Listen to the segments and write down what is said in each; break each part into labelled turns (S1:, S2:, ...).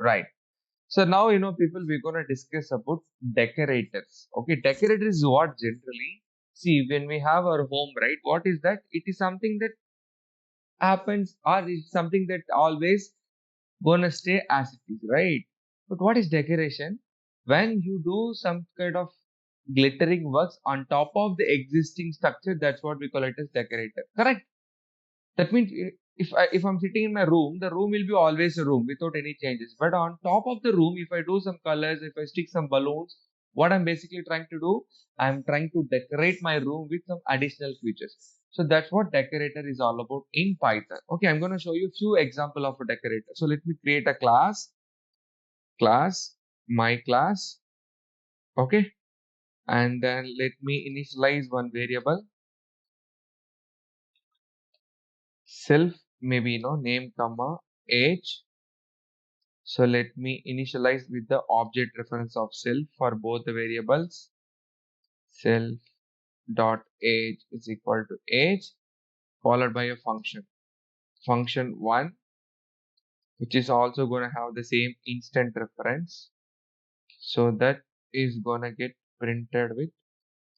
S1: Right. So now, people, we're going to discuss about decorators. Okay, decorators is what generally, see, when we have our home, right, what is that? It is something that happens, or it's something that always gonna stay as it is, right? But what is decoration? When you do some kind of glittering works on top of the existing structure, that's what we call it as decorator. Correct? That means if I'm sitting in my room, the room will be always a room without any changes. But on top of the room, if I do some colors, if I stick some balloons, what I'm basically trying to do, I'm trying to decorate my room with some additional features. So that's what decorator is all about in Python. Okay, I'm going to show you a few example of a decorator. So let me create a class, my class. Okay, and then let me initialize one variable, self, maybe name comma age. So let me initialize with the object reference of self for both the variables. Self dot age is equal to age followed by a function 1, which is also going to have the same instant reference. So that is going to get printed with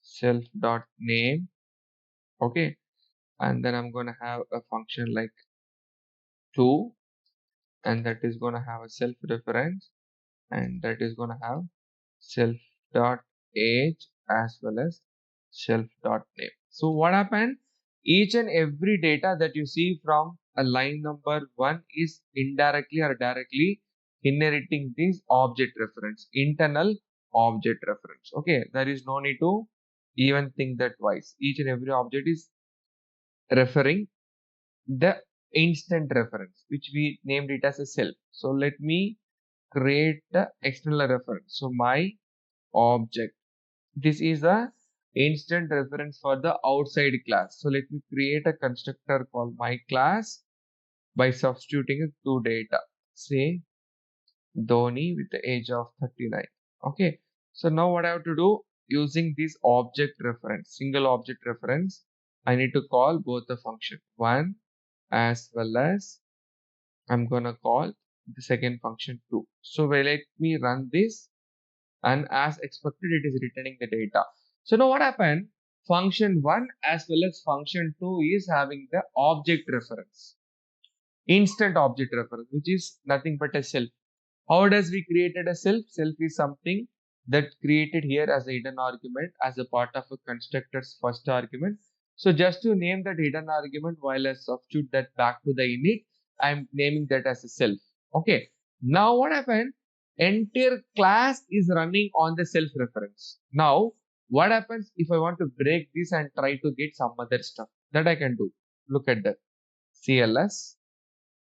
S1: self dot name. Okay, and then I'm going to have a function like 2, and that is going to have a self reference, and that is going to have self dot age as well as self dot name. So what happened? Each and every data that you see from a line number 1 is indirectly or directly inheriting this object reference, internal object reference. Okay, there is no need to even think that twice. Each and every object is referring the instant reference, which we named it as a self. So let me create the external reference. So my object, this is the instant reference for the outside class. So let me create a constructor called my class by substituting two data, say Dhoni with the age of 39. Okay, so now what I have to do, using this object reference, single object reference, I need to call both the function, one as well as I'm gonna call the second function 2. So let me run this, and as expected it is returning the data. So now what happened, function 1 as well as function 2 is having the object reference, instant object reference, which is nothing but a self. How does we created a self? Self is something that created here as a hidden argument as a part of a constructor's first argument. So just to name that hidden argument while I substitute that back to the init, I'm naming that as a self. Okay. Now what happened? Entire class is running on the self reference. Now what happens if I want to break this and try to get some other stuff that I can do? Look at that. CLS,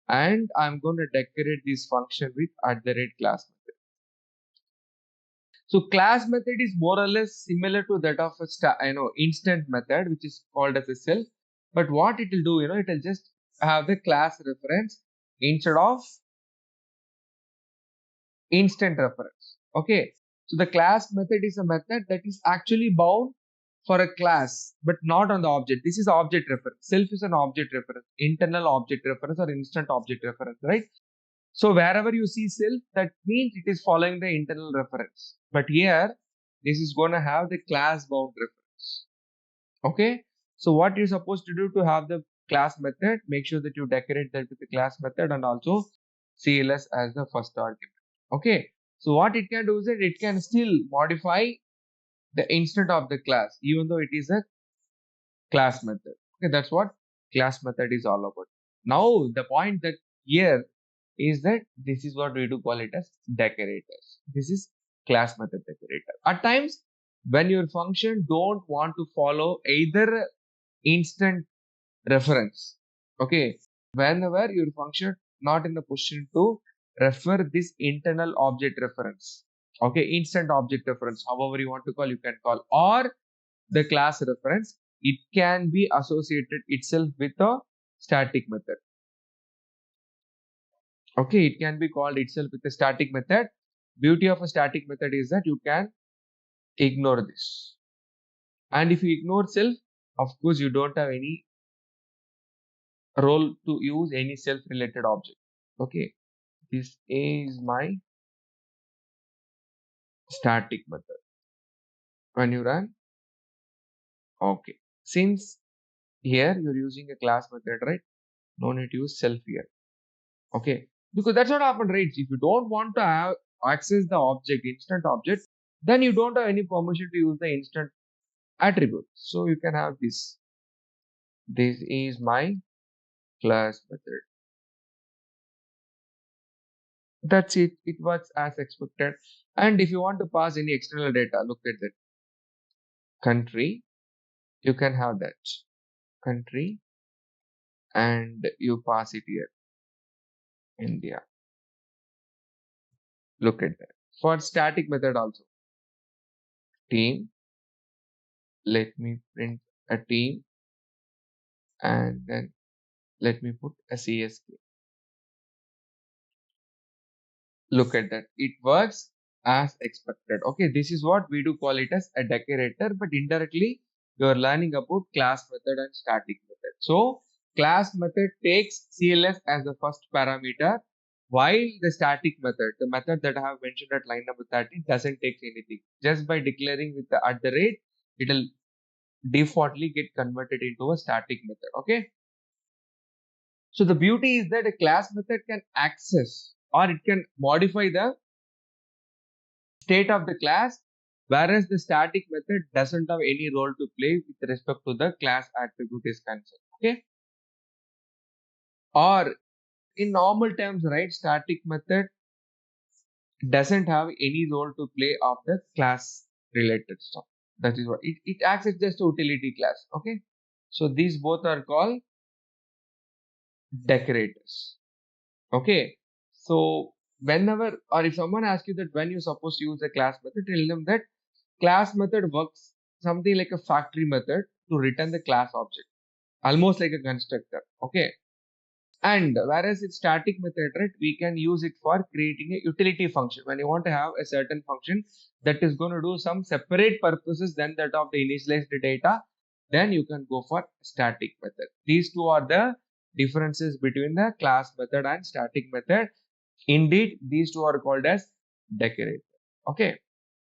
S1: and I'm going to decorate this function with @class method. So class method is more or less similar to that of a instant method, which is called as a self. But what it will do, it will just have the class reference instead of instant reference. Okay. So the class method is a method that is actually bound for a class, but not on the object. This is object reference. Self is an object reference, internal object reference or instant object reference, right? So wherever you see self, that means it is following the internal reference. But here, this is going to have the class bound reference. Okay. So what you're supposed to do to have the class method, make sure that you decorate that with the class method and also CLS as the first argument. Okay. So what it can do is that it can still modify the instant of the class, even though it is a class method. Okay. That's what class method is all about. Now, the point that here is that this is what we do call it as decorators. This is class method decorator. At times, when your function don't want to follow either instant reference, okay, whenever your function not in the position to refer this internal object reference, okay, instant object reference, however you want to call, you can call, or the class reference, it can be associated itself with a static method. Okay, it can be called itself with a static method. Beauty of a static method is that you can ignore this. And if you ignore self, of course, you don't have any role to use any self-related object. Okay, This is my static method. When you run, okay. Since here you're using a class method, right? No need to use self here. Okay. Because that's what happened, right? If you don't want to have access the object, instant object, then you don't have any permission to use the instant attribute. So you can have this. This is my class method. That's it. It works as expected. And if you want to pass any external data, look at that country. You can have that country and you pass it here, India. Look at that. For static method also, team. Let me print a team and then let me put a CSK. Look at that. It works as expected. Okay, this is what we do call it as a decorator, but indirectly you are learning about class method and static method. So class method takes CLS as the first parameter, while the static method, the method that I have mentioned at line number 13, doesn't take anything. Just by declaring with the at the rate, it will defaultly get converted into a static method. Okay. So the beauty is that a class method can access or it can modify the state of the class, whereas the static method doesn't have any role to play with respect to the class attribute is concerned. Okay. Or in normal terms, right, static method doesn't have any role to play of the class related stuff. That is what it acts as just a utility class. Okay. So these both are called decorators. Okay. So whenever or if someone asks you that when you're supposed to use a class method, tell them that class method works something like a factory method to return the class object, almost like a constructor. Okay. And whereas it's static method, right, we can use it for creating a utility function. When you want to have a certain function that is going to do some separate purposes than that of the initialized data, then you can go for static method. These two are the differences between the class method and static method. Indeed, these two are called as decorator. Okay.